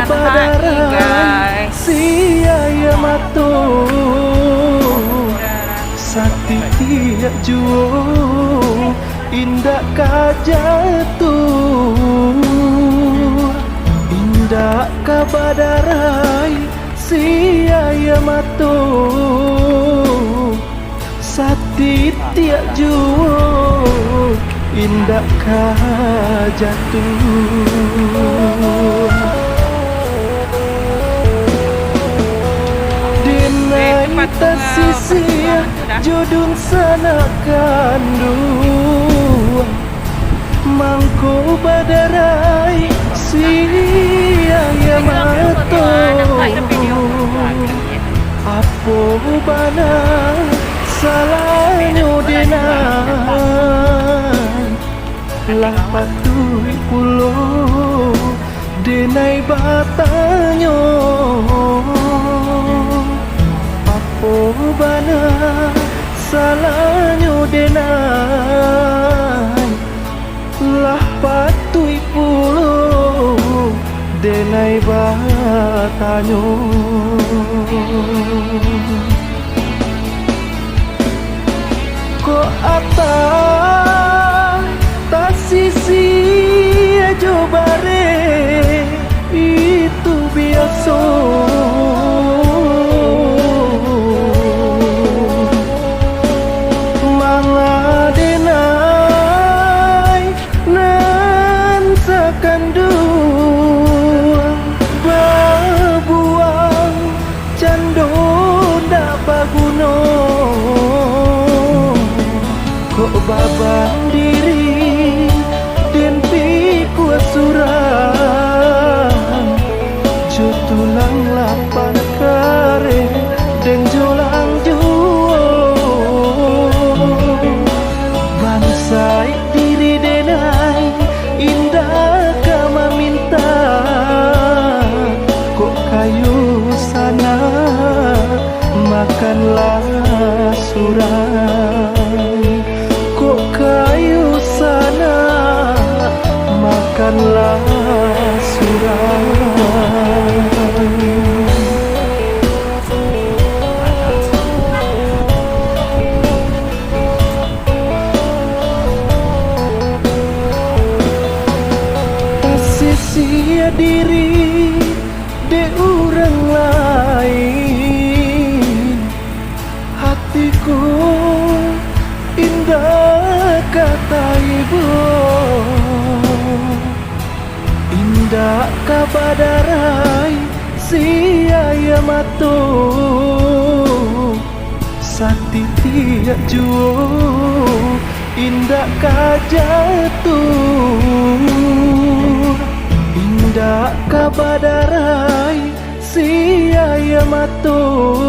kabadarai sia mato sakti tiak juo indah kajatuh indah kabadarai sia mato sakti tiak juo indah kajatuh dinai tasisi jodun sana kandu mangko badarai sia mato apo bana salahnya denai lah patui pulo denai batanyo apo bana salahnya denai lah patui pulo denai batanyo ko ata tasisi ajo bare itu biasa mangadenai nan sakandu babuang cando ndak baguno kok babang diri den piku surang jo tulang lapan kare den jolang juo bansai diri denai indah kama minta kok kayu sana makanlah surang kok kayu sana makanlah surang sia diri de orang lain hatiku indah kata ibu indah kabadarai sia mato sakti tiak juo indah kajatuh indah kabadarai sia mato